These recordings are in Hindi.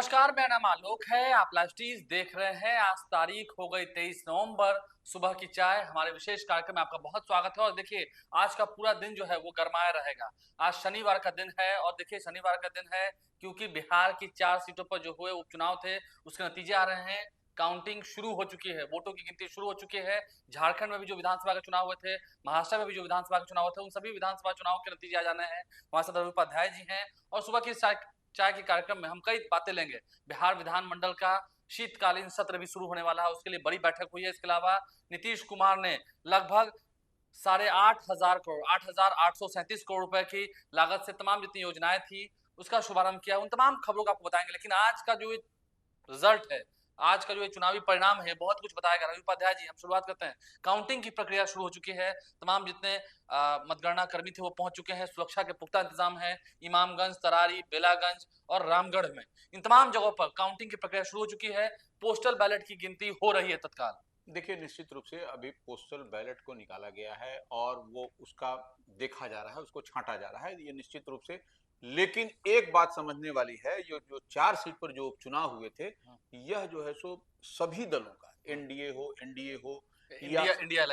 नमस्कार, मेरा नाम आलोक है। आप लाइव टीज देख रहे हैं। आज तारीख हो गई 23 नवंबर। सुबह की चाय हमारे विशेष कार्यक्रम में आपका बहुत स्वागत है। और देखिए, आज का पूरा दिन जो है वो गरमाया रहेगा। आज शनिवार का दिन है और देखिए शनिवार का दिन है क्योंकि बिहार की 4 सीटों पर जो हुए उपचुनाव थे उसके नतीजे आ रहे हैं। काउंटिंग शुरू हो चुकी है, वोटों की गिनती शुरू हो चुकी है। झारखंड में भी जो विधानसभा के चुनाव हुए थे, महाराष्ट्र में भी जो विधानसभा के चुनाव हुए थे, उन सभी विधानसभा चुनाव के नतीजे आ जाने हैं। हमारे साथ रवि उपाध्याय जी हैं और सुबह की चाय के कार्यक्रम में हम कई बातें लेंगे। बिहार विधानमंडल का शीतकालीन सत्र भी शुरू होने वाला है, उसके लिए बड़ी बैठक हुई है। इसके अलावा नीतीश कुमार ने लगभग 8,500 करोड़ 8,837 करोड़ रुपए की लागत से तमाम जितनी योजनाएं थी उसका शुभारंभ किया। उन तमाम खबरों को आपको बताएंगे, लेकिन आज का जो रिजल्ट है, आज का जो चुनावी परिणाम है, बहुत कुछ बताएगा रवि उपाध्याय जी। हम शुरुआत करते हैं। काउंटिंग की प्रक्रिया शुरू हो चुकी है। तमाम जितने मतगणना कर्मी थे वो पहुंच चुके हैं। सुरक्षा के पुख्ता इंतजाम है। इमामगंज, तरारी, बेलागंज और रामगढ़ में इन तमाम जगहों पर काउंटिंग की प्रक्रिया शुरू हो चुकी है। पोस्टल बैलेट की गिनती हो रही है तत्काल। देखिए, निश्चित रूप से अभी पोस्टल बैलेट को निकाला गया है और वो उसका देखा जा रहा है, उसको छांटा जा रहा है, ये निश्चित रूप से। लेकिन एक बात समझने वाली है, ये जो 4 सीट पर जो उपचुनाव हुए थे, यह जो है सो सभी दलों का, एनडीए हो या इंडिया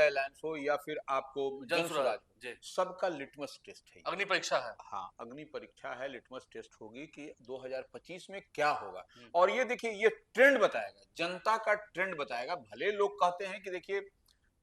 अलायंस हो या फिर आपको जनसुराज हो, सबका लिटमस टेस्ट है। अग्नि परीक्षा है। हाँ, अग्नि परीक्षा है, लिटमस टेस्ट होगी कि 2025 में क्या होगा। और ये देखिए, ये ट्रेंड बताएगा, जनता का ट्रेंड बताएगा। भले लोग कहते हैं कि देखिए,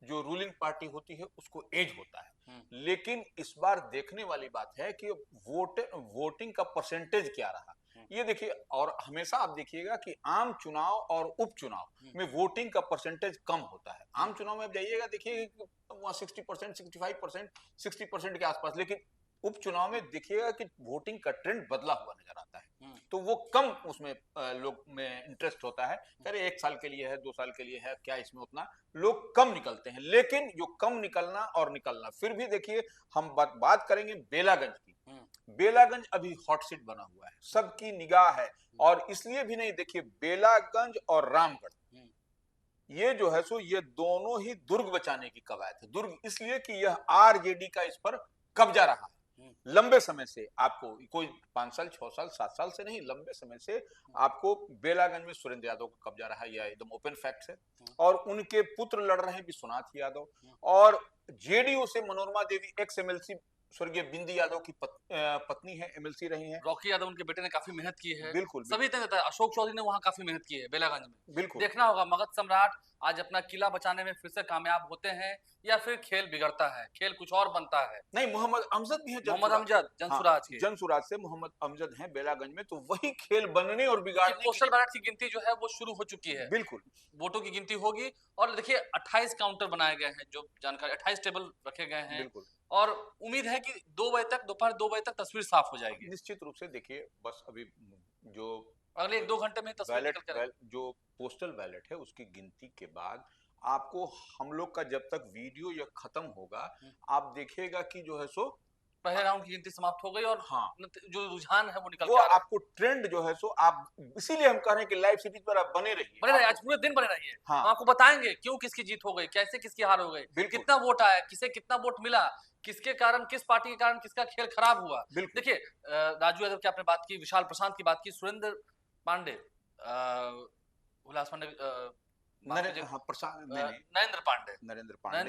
जो रूलिंग पार्टी होती है उसको एज होता है, लेकिन इस बार देखने वाली बात है कि वोटिंग का परसेंटेज क्या रहा। ये देखिए, और हमेशा आप देखिएगा कि आम चुनाव और उपचुनाव में वोटिंग का परसेंटेज कम होता है। आम चुनाव में आप जाइएगा, देखिए वहां 60%, 65%, 60% के आसपास, लेकिन उपचुनाव में देखिएगा कि वोटिंग का ट्रेंड बदला हुआ नजर आता है। तो वो कम उसमें लोग में इंटरेस्ट होता है। अरे 1 साल के लिए है, 2 साल के लिए है, क्या इसमें उतना लोग कम निकलते हैं। लेकिन जो कम निकलना और निकलना, फिर भी देखिए, हम बात करेंगे बेलागंज की। बेलागंज अभी हॉट सीट बना हुआ है, सबकी निगाह है। और इसलिए भी नहीं, देखिए बेलागंज और रामगढ़, ये जो है सो ये दोनों ही दुर्ग बचाने की कवायद है। दुर्ग इसलिए कि यह आरजेडी का इस पर कब्जा रहा है लंबे समय से। आपको कोई 5 साल, 6 साल, 7 साल से नहीं, लंबे समय से आपको बेलागंज में सुरेंद्र यादव का कब्जा रहा है, यह एकदम ओपन फैक्ट है। और उनके पुत्र लड़ रहे हैं, विश्वनाथ यादव, और जेडीयू से मनोरमा देवी, एक्स एमएलसी स्वर्गीय बिंदी यादव की पत्नी है, एमएलसी रही हैं। रॉकी यादव उनके बेटे ने काफी मेहनत की है। बिल्कुल, सभी देता है। अशोक चौधरी ने वहां काफी मेहनत की है बेलागंज में। बिल्कुल देखना होगा मगध सम्राट आज अपना किला बचाने में फिर से कामयाब होते हैं या फिर खेल बिगड़ता है, खेल कुछ और बनता है। नहीं, मोहम्मद अमजद भी है, मोहम्मद अमजद जनसुराज के, जनसुराज से मोहम्मद अमजद हैं बेलागंज में। तो वही खेल बनने और बिगाड़ने। पोस्टल बैलेट की गिनती जो है वो शुरू हो चुकी है। बिल्कुल, वोटों की गिनती होगी। और देखिए 28 काउंटर बनाए गए हैं, जो जानकारी 28 टेबल रखे गए हैं। बिल्कुल। और उम्मीद है कि 2 बजे तक, दोपहर 2 बजे तक तस्वीर साफ हो जाएगी। निश्चित रूप से। देखिए, बस अभी जो अगले 1-2 घंटे में तस्वीर निकल कर जो पोस्टल बैलेट है उसकी गिनती के बाद आपको, हम लोग का जब तक वीडियो यह खत्म होगा, आप देखिएगा कि जो है सो पहले राउंड की गिनती समाप्त हो गई और हाँ, जो रुझान है वो निकल वो के आ रहा है। आपको ट्रेंड जो है सो आप, इसीलिए हम कह रहे हैं कि लाइव सिटीज पर आप बने रहिए। आज पूरे दिन बने रहिए। हाँ, हम आपको बताएंगे क्यों किसकी जीत हो गई, कैसे किसकी हार हो गई, कितना वोट आया, किसे कितना वोट मिला, किसके कारण, किस पार्टी के कारण किसका खेल खराब हुआ। देखिए, राजू यादव की आपने बात की, विशाल प्रशांत की बात की, सुरेंद्र पांडे, उल्लास पांडे, नरेंद्र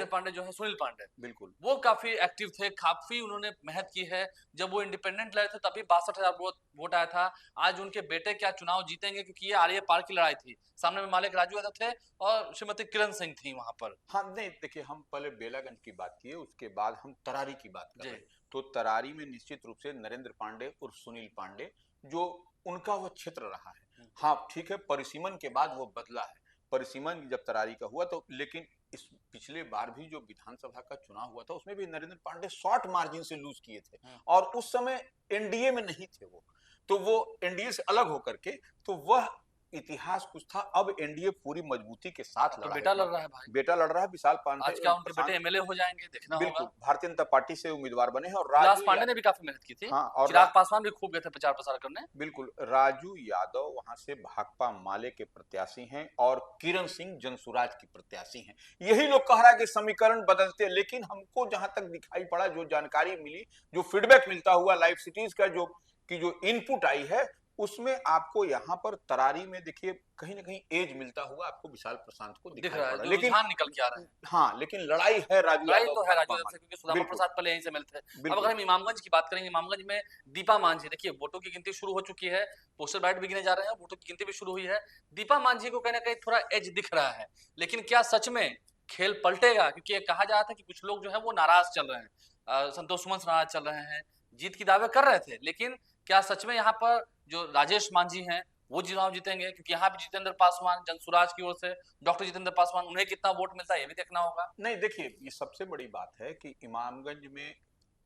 पांडे जो है, सुनील पांडे, बिल्कुल, वो काफी एक्टिव थे, काफी उन्होंने मेहनत की है। जब वो इंडिपेंडेंट लड़े थे तभी 62,000 वोट आया था। आज उनके बेटे क्या चुनाव जीतेंगे, क्योंकि ये आर्य पार की लड़ाई थी। सामने में मालिक राजू यादव थे और श्रीमती किरण सिंह थी वहां पर। हाँ, नहीं देखिए, हम पहले बेलागंज की बात किए, उसके बाद हम तरारी की बात कर रहे हैं। तो तरारी में निश्चित रूप से नरेंद्र पांडे और सुनील पांडे, जो उनका वो क्षेत्र रहा है। हाँ ठीक है, परिसीमन के बाद वो बदला है। परिसीमन जब तरारी का हुआ तो, लेकिन इस पिछले बार भी जो विधानसभा का चुनाव हुआ था उसमें भी नरेंद्र पांडे शॉर्ट मार्जिन से लूज किए थे। और उस समय एनडीए में नहीं थे वो, तो वो एनडीए से अलग होकर के, तो वह इतिहास कुछ था। अब एनडीए पूरी मजबूती के साथ लड़ रहा है भाई, बेटा लड़ रहा है विशाल पांडे। आज क्या उनके बेटे एमएलए हो जाएंगे, देखना होगा। बिल्कुल, भारतीय जनता पार्टी से उम्मीदवार बने हैं। और राजू पांडे ने भी काफी मेहनत की थी। हाँ, और चिराग पासवान भी खूब गए थे प्रचार प्रसार करने। बिल्कुल, राजू यादव वहां से भाकपा माले के प्रत्याशी हैं और किरण सिंह जनसुराज की प्रत्याशी हैं। यही लोग कह रहा है कि समीकरण बदलते, लेकिन हमको जहां तक दिखाई पड़ा, जो जानकारी मिली, जो फीडबैक मिलता हुआ लाइव सिटीज का जो इनपुट आई है, उसमें आपको यहाँ पर तरारी में देखिए कहीं ना कहीं एज मिलता हुआ आपको विशाल प्रशांत को दिख दिखाई रहा है, पड़ा, जो लेकिन रुझान निकल के आ रहा है। हाँ, लेकिन लड़ाई है राजू लड़ाई यादव तो है राजू भाकपा यादव से, माले। क्योंकि सुधाकर बिल्कुल प्रसाद पहले यहीं से मिलते हैं। अब अगर बिल्कुल। हम इमामगंज की बात करेंगे, इमामगंज में दीपा मांझी, देखिए वोटों की गिनती शुरू हो चुकी है, पोस्टल बैलेट भी गिने जा रहे हैं, वोटों की गिनती भी शुरू हुई है। दीपा मांझी को कहीं ना कहीं थोड़ा एज दिख रहा है, लेकिन क्या सच में खेल पलटेगा? क्योंकि ये कहा जा रहा था कि कुछ लोग जो है वो नाराज चल रहे हैं, संतोष सुमन नाराज चल रहे हैं, जीत की दावे कर रहे थे, लेकिन क्या सच में यहाँ पर जो राजेश मांझी हैं वो चुनाव जीतेंगे? क्योंकि यहाँ भी जितेंद्र पासवान जनसुराज की ओर से डॉक्टर जितेंद्र पासवान, उन्हें कितना वोट मिलता है ये भी देखना होगा। नहीं, देखिए ये सबसे बड़ी बात है कि इमामगंज में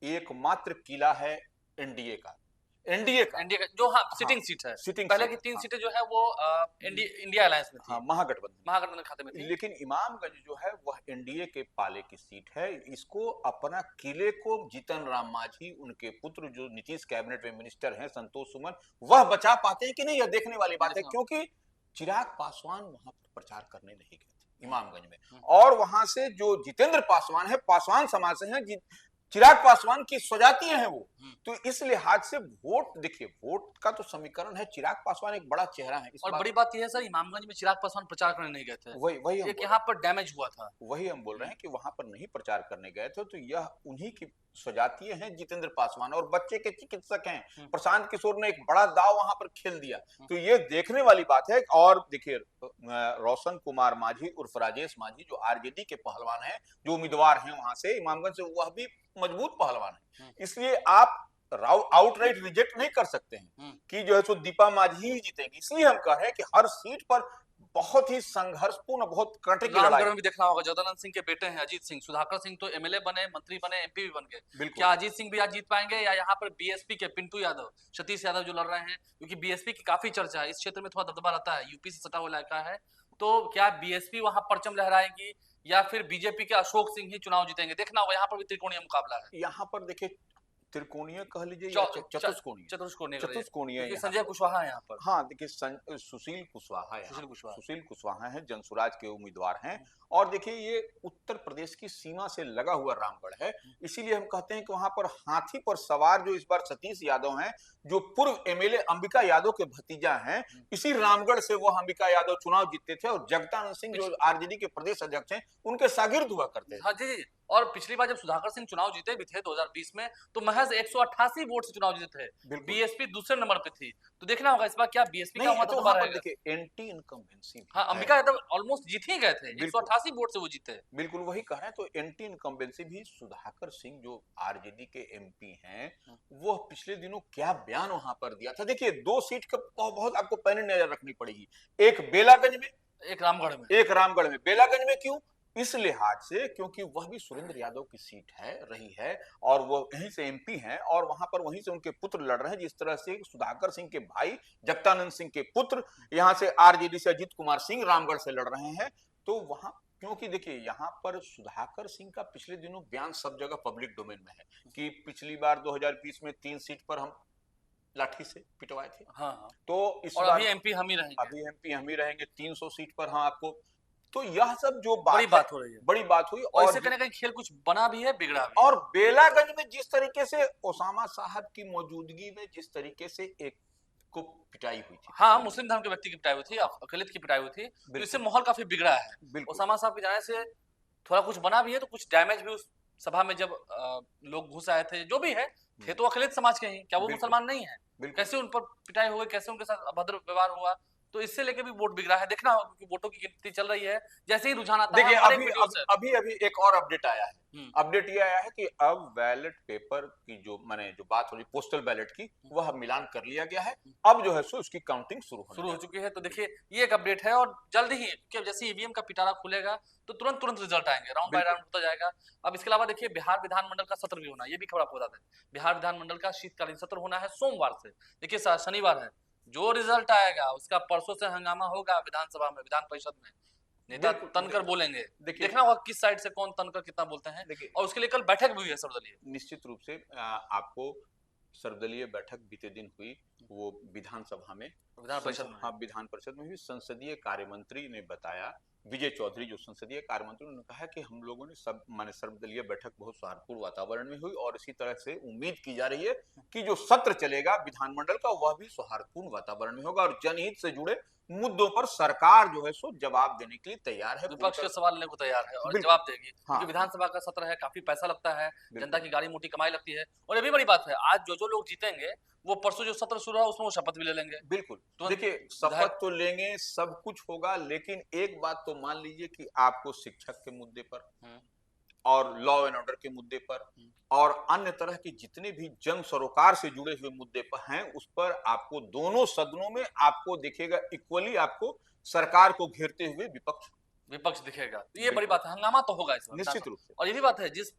एकमात्र किला है एनडीए का, एनडीए का। एनडीए का जो, हाँ, हाँ, सिटिंग सीट है। सिटिंग पहले सीट की है, 3 हाँ। सीटें जो है वो इंडिया अलायंस में हाँ, थी, महागठबंधन। महागठबंधन खाते में थी। लेकिन इमामगंज जो है वह एनडीए के पाले की सीट है। इसको अपना किले को जीतन राम मांझी, उनके पुत्र जो नीतीश कैबिनेट में मिनिस्टर हैं संतोष सुमन, वह बचा पाते हैं कि नहीं, यह देखने वाली बात है। क्योंकि चिराग पासवान वहां पर प्रचार करने नहीं गए थे इमामगंज में, और वहां से जो जितेंद्र पासवान है, पासवान समाज से हैं, चिराग पासवान की स्वजातीय हैं वो। तो इस लिहाज से वोट, देखिए वोट का तो समीकरण है, चिराग पासवान एक बड़ा चेहरा है। और बड़ी बात यह है सर, इमामगंज में चिराग पासवान प्रचार करने नहीं गए थे, वही हम एक यहाँ पर डैमेज हुआ था। वही हम बोल रहे हैं कि वहां पर नहीं प्रचार करने गए थे, तो यह उन्हीं की स्वजातीय हैं जितेंद्र पासवान, और बच्चे के चिकित्सक हैं प्रशांत किशोर ने एक बड़ा दाव वहां पर खेल दिया। तो ये देखने वाली बात है। और देखिए रोशन कुमार मांझी उर्फ राजेश मांझी जो आरजेडी के पहलवान हैं, जो उम्मीदवार हैं वहां से इमामगंज से, वह भी मजबूत पहलवान है। इसलिए आप आउटराइट रिजेक्ट नहीं कर सकते हैं कि जो है सो दीपा मांझी ही जीतेगी। इसलिए हम कह रहे हैं कि हर सीट पर बहुत ही संघर्षपूर्ण, बहुत कटे की लड़ाई। रामगढ़ में भी देखना होगा, जगदानंद सिंह के बेटे हैं अजीत सिंह, सुधाकर सिंह तो एमएलए बने, मंत्री बने, एमपी भी बन गए। क्या अजीत सिंह भी आज जीत पाएंगे, या यहाँ पर बीएसपी के पिंटू यादव, सतीश यादव जो लड़ रहे हैं? क्योंकि बीएसपी की काफी चर्चा है, इस क्षेत्र में थोड़ा दबदबा रहता है, यूपी से सटा हुआ इलाका है, तो क्या बीएसपी वहां परचम लहराएगी, या फिर बीजेपी के अशोक सिंह ही चुनाव जीतेंगे? देखना होगा, यहाँ पर भी त्रिकोणीय मुकाबला है। यहाँ पर देखिए त्रिकोणीय कह लीजिए या चतुष्कोणीय, चतुष्कोणीय संजय कुशवाहा है यहाँ पर। हाँ, देखिए सुशील कुशवाहा है, सुशील कुशवाहा है, जनसुराज के उम्मीदवार हैं। और देखिए ये उत्तर प्रदेश की सीमा से लगा हुआ रामगढ़ है, इसीलिए हम कहते हैं कि वहां पर हाथी पर सवार जो इस बार सतीश यादव हैं, जो पूर्व एमएलए अंबिका यादव के भतीजा हैं, इसी रामगढ़ से वो अंबिका यादव चुनाव जीतते थे, और जगदानंद सिंह जो आरजेडी के प्रदेश अध्यक्ष हैं, उनके शागिर्द हुआ करते थे। हाँ जी, और पिछली बार जब सुधाकर सिंह चुनाव जीते भी थे 2020 में, तो महज 188 वोट से चुनाव जीते थे, बीएसपी दूसरे नंबर पे थी। तो देखना होगा इस बार क्या बीएसपी का तो वहां पर देखिए एंटी इनकम्बेंसी, हाँ, अंबिका यादव ऑलमोस्ट जीत ही गए थे, 188 वोट से वो जीते। बिल्कुल वही कह रहे हैं। तो एंटी इनकम्बेंसी भी सुधाकर सिंह जो आरजेडी के एमपी हैं, वो पिछले दिनों क्या बयान वहां पर दिया था। देखिए 2 सीट का बहुत आपको पैनी नजर रखनी पड़ेगी, एक बेलागंज में, एक रामगढ़ में। एक रामगढ़ में। बेलागंज में क्यों? इस लिहाज से क्योंकि वह भी सुरेंद्र यादव की सीट है, रही है, और वो यहीं से एमपी हैं, और वहां पर वहीं से उनके पुत्र लड़ रहे हैं। जिस तरह से सुधाकर सिंह के भाई जगदानंद सिंह के पुत्र यहां से आरजेडी से अजीत कुमार सिंह रामगढ़ से लड़ रहे हैं, तो वहां क्योंकि देखिए यहाँ पर सुधाकर सिंह का पिछले दिनों बयान सब जगह पब्लिक डोमेन में है कि पिछली बार 2020 में 3 सीट पर हम लाठी से पिटवाए थे। हाँ। तो इस बार अभी एमपी हम ही रहेंगे, अभी एमपी हम ही रहेंगे 300 सीट पर हम आपको। तो यह सब जो बड़ी बात हो रही है, बड़ी बात हुई, और इससे कहीं खेल कुछ बना भी है, बिगड़ा भी। और बेलागंज में जिस तरीके से ओसामा साहब की मौजूदगी में जिस तरीके से एक को पिटाई हुई थी, हाँ, मुस्लिम धर्म के व्यक्ति की पिटाई हुई थी, अकलियत की पिटाई हुई थी, तो इससे माहौल काफी बिगड़ा है। ओसामा साहब के जाने से थोड़ा कुछ बना भी है, तो कुछ डैमेज भी उस सभा में जब लोग घुस आए थे, जो भी है, थे तो अकलियत समाज के ही, क्या वो मुसलमान नहीं है? कैसे उन पर पिटाई हुई, कैसे उनके साथ अभद्र व्यवहार हुआ, तो इससे लेके भी वोट बिगड़ा है। देखना होगा क्योंकि वोटों की गिनती चल रही है, जैसे ही रुझान आता है। देखिए अभी एक और अपडेट आया है। अपडेट ये आया है कि अब बैलेट पेपर की जो बात हो रही पोस्टल बैलेट की, वह मिलान कर लिया गया है। अब जो है सो उसकी काउंटिंग शुरू हो चुकी है। तो देखिए ये एक अपडेट है, और जल्द ही जैसे ईवीएम का पिटारा खुलेगा तो तुरंत रिजल्ट आएंगे, राउंड बाय राउंड होता जाएगा। अब इसके अलावा देखिए बिहार विधानमंडल का सत्र भी होना, ये भी खबर आपको बता दें। बिहार विधानमंडल का शीतकालीन सत्र होना है सोमवार से। देखिए शनिवार है, जो रिजल्ट आएगा उसका परसों से हंगामा होगा विधानसभा में, विधान परिषद में। नेता तनकर बोलेंगे, देखना होगा किस साइड से कौन तनकर कितना बोलते हैं। और उसके लिए कल बैठक भी हुई है सर्वदलीय। निश्चित रूप से आपको सर्वदलीय बैठक बीते दिन हुई, वो विधानसभा में, विधान परिषद में। हाँ, विधान परिषद में भी संसदीय कार्य मंत्री ने बताया विजय चौधरी जो संसदीय कार्य मंत्री, उन्होंने कहा कि हम लोगों ने सब माने सर्वदलीय बैठक बहुत सौहार्दपूर्ण वातावरण में हुई और इसी तरह से उम्मीद की जा रही है कि जो सत्र चलेगा विधानमंडल का वह भी सौहार्दपूर्ण वातावरण में होगा और जनहित से जुड़े मुद्दों पर सरकार जो है सो जवाब देने के लिए तैयार है। विपक्ष के सवाल लेने को तैयार है और बिल्कुल। जवाब देगी, हाँ, क्योंकि विधानसभा का सत्र है, काफी पैसा लगता है, जनता बिल्कुल की गाड़ी मोटी कमाई लगती है। और ये भी बड़ी बात है, आज जो लोग जीतेंगे वो परसों जो सत्र शुरू हुआ उसमें वो शपथ भी ले लेंगे। बिल्कुल। तुरंत देखिए विधायक शपथ तो लेंगे, सब कुछ होगा, लेकिन एक बात तो मान लीजिए कि आपको शिक्षक के मुद्दे पर और लॉ एंड ऑर्डर के मुद्दे पर और अन्य तरह के जितने भी जन सरोकार से जुड़े हुए मुद्दे पर हैं, उस पर आपको दोनों सदनों में आपको दिखेगा इक्वली, आपको सरकार को घेरते हुए विपक्ष दिखेगा। तो ये बड़ी बिल्कुल। बात है, हंगामा तो होगा इस बार निश्चित रूप से। और ये भी बात है, जिस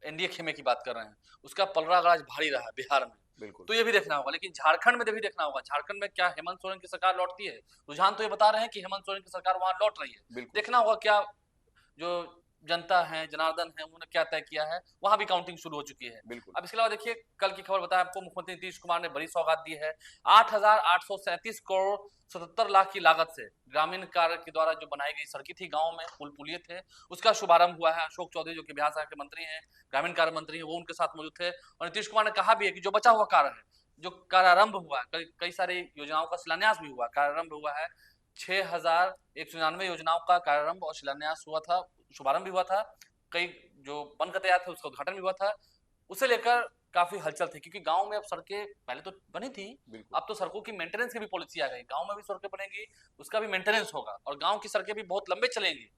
एनडीए खेमे की बात कर रहे हैं उसका पलड़ा आज भारी रहा बिहार में, बिल्कुल तो ये भी देखना होगा। लेकिन झारखंड में भी देखना होगा, झारखंड में क्या हेमंत सोरेन की सरकार लौटती है? रुझान तो ये बता रहे हैं कि हेमंत सोरेन की सरकार वहां लौट रही है। बिल्कुल देखना होगा क्या जो जनता है, जनार्दन है, उन्होंने क्या तय किया है। वहां भी काउंटिंग शुरू हो चुकी है। बिल्कुल। अब इसके अलावा देखिए, कल की खबर बताया आपको, मुख्यमंत्री नीतीश कुमार ने बड़ी सौगात दी है। 8,837 करोड़ 77 लाख की लागत से ग्रामीण कार्य के द्वारा जो बनाई गई सड़कें थी, गांव में पुल पुलिये थे, उसका शुभारंभ हुआ है। अशोक चौधरी जो कि बिहार सरकार के मंत्री हैं, ग्रामीण कार्य मंत्री हैं, वो उनके साथ मौजूद थे। और नीतीश कुमार ने कहा भी है कि जो बचा हुआ कार्य है, जो कार्यारंभ हुआ, कई सारी योजनाओं का शिलान्यास भी हुआ, कार्यारंभ हुआ है। 6,199 योजनाओं का कार्यारंभ और शिलान्यास हुआ था, शुभारंभ भी हुआ था। कई जो बनकर तैयार थे उसका उद्घाटन भी हुआ था। उसे लेकर काफी हलचल थी, क्योंकि गांव में अब सड़कें पहले तो बनी थी, अब तो सड़कों की मेंटेनेंस की भी पॉलिसी आ गई। गांव में भी सड़कें बनेगी, उसका भी मेंटेनेंस होगा और गांव की सड़कें भी बहुत लंबे चलेंगी,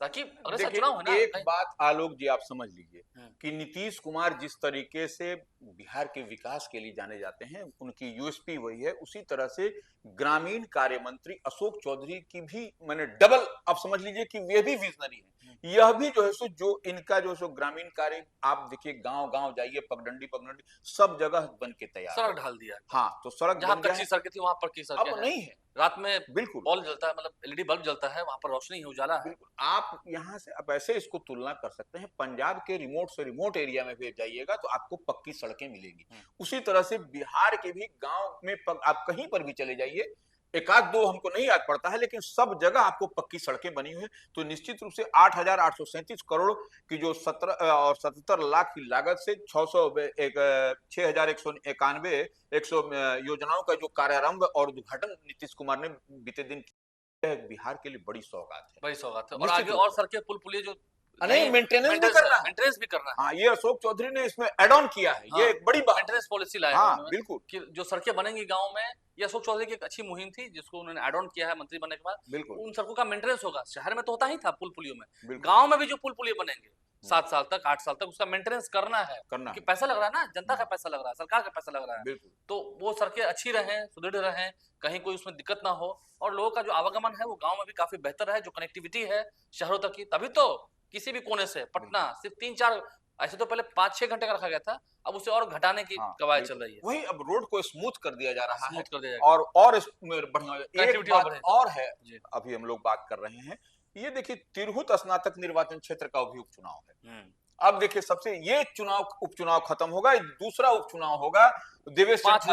ताकि अगले साल चुनाव है ना। एक बात आलोक जी आप समझ लीजिए कि नीतीश कुमार जिस तरीके से बिहार के विकास के लिए जाने जाते हैं, उनकी यूएसपी वही है, उसी तरह से ग्रामीण कार्य मंत्री अशोक चौधरी की भी मैंने डबल, आप समझ लीजिए कि वे भी विजनरी हैं। यह भी जो है सो जो इनका जो सो ग्रामीण कार्य, आप देखिए गांव गांव जाइए, पगडंडी पगडंडी सब जगह बन के तैयार, सड़क ढाल दिया। हाँ, तो सड़क जहां बन गया कच्ची है, सड़कें थी वहां पर की सड़कें अब नहीं है। रात में बिल्कुल बल्ब जलता है, मतलब एलईडी बल्ब जलता है, वहां पर रोशनी है, उजाला है। बिल्कुल। आप यहाँ से अब ऐसे इसको तुलना कर सकते हैं, पंजाब के रिमोट से रिमोट एरिया में भी जाइएगा तो आपको पक्की सड़कें मिलेंगी। उसी तरह से बिहार के भी गांव में आप कहीं पर भी चले जाइए, एक आध दो हमको नहीं याद पड़ता है, लेकिन सब जगह आपको पक्की सड़कें बनी हुई है। तो निश्चित रूप से 8,837 करोड़ की जो 17 और 77 लाख की लागत से 6,191 100 योजनाओं का जो कार्यारंभ और उद्घाटन नीतीश कुमार ने बीते दिन बिहार के लिए बड़ी सौगात है, बड़ी सौगात है। और आगे और सड़कें पुल पुलिये जो नहीं मेंटेनेंस भी करना है, मेंटेनेंस भी करना है। हाँ, ये अशोक चौधरी ने इसमें एड ऑन किया है। हाँ, ये एक बड़ी बात, मेंटेनेंस पॉलिसी लाया हाँ, है बिल्कुल कि जो सड़कें बनेंगी गांव में, ये अशोक चौधरी की एक अच्छी मुहिम थी जिसको उन्होंने एड ऑन किया है मंत्री बनने के बाद। बिल्कुल उन सड़कों का मेंटेनेंस होगा। शहर में तो होता ही था पुल पुलियों में, गांव में भी जो पुल पुलिये बनेंगे 7 साल तक 8 साल तक उसका मेंटेनेंस करना है, क्योंकि पैसा लग रहा है ना, जनता का पैसा लग रहा है, सरकार का पैसा लग रहा है। तो वो सड़कें अच्छी रहें, सुदृढ़ रहें, कहीं कोई उसमें दिक्कत ना हो और लोगों का जो आवागमन है वो गांव में भी काफी बेहतर है, जो कनेक्टिविटी है शहरों तक की। तभी तो किसी भी कोने से पटना सिर्फ 3-4, ऐसे तो पहले 5-6 घंटे का रखा गया था, अब उसे और घटाने की कवायद चल रही है। वही अब रोड को स्मूथ कर दिया जा रहा है, स्मूथ कर दिया जाएगा और बढ़िया। एक बात और है, अभी हम लोग बात कर रहे हैं, ये देखिए तिरहुत स्नातक निर्वाचन क्षेत्र का भी उपचुनाव है। अब देखिए सबसे ये उपचुनाव खत्म होगा, दूसरा उपचुनाव होगा देवेश 5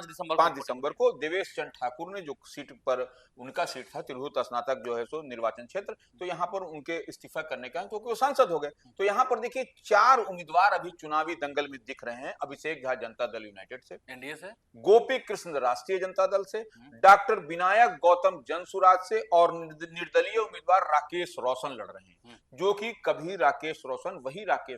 दिसंबर को देवेश चंद्र ठाकुर ने जो सीट पर उनका सीट था तिरहुत स्नातक जो है सो निर्वाचन क्षेत्र, तो यहाँ पर उनके इस्तीफा करने का, क्योंकि वो सांसद हो गए। तो यहाँ पर देखिए 4 उम्मीदवार अभी चुनावी दंगल में दिख रहे हैं। अभिषेक झा जनता दल यूनाइटेड से, एनडीए से, गोपी कृष्ण राष्ट्रीय जनता दल से, डॉक्टर विनायक गौतम जनसुराज से और निर्दलीय उम्मीदवार राकेश रोशन लड़ रहे हैं, जो कि कभी राकेश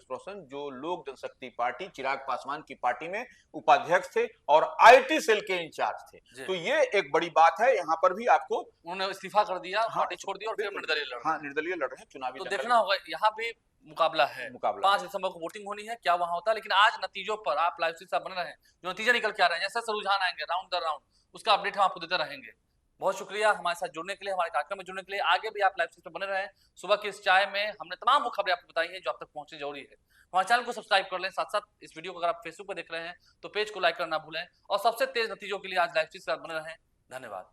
रोशन जो लोक जनशक्ति पार्टी चिराग पासवान की पार्टी में उपाध्यक्ष थे और आईटी सेल के इंचार्ज थे। तो ये एक बड़ी बात है। यहाँ पर भी आपको उन्होंने इस्तीफा कर दिया, पार्टी छोड़ दी और फिर निर्दलीय लड़ रहे हैं चुनावी। तो देखना होगा, यहाँ भी मुकाबला है। 5 दिसंबर को वोटिंग होनी है, क्या वहां होता है। लेकिन आज नतीजों पर आप लाइव से बने रहे, जो नतीजे निकल के आ रहे हैं, जैसे रुझान आएंगे राउंड दर राउंड, उसका अपडेट हम आपको देते रहेंगे। बहुत शुक्रिया हमारे साथ जुड़ने के लिए, हमारे कार्यक्रम में जुड़ने के लिए। आगे भी आप लाइव पे बने रहें। सुबह की इस चाय में हमने तमाम वो खबरें आपको बताई हैं जो आप तक पहुंचनी जरूरी है। हमारे चैनल को सब्सक्राइब कर लें, साथ साथ इस वीडियो को अगर आप फेसबुक पर देख रहे हैं तो पेज को लाइक करना भूलें और सबसे तेज नतीजों के लिए आज लाइव से बने रहें। धन्यवाद।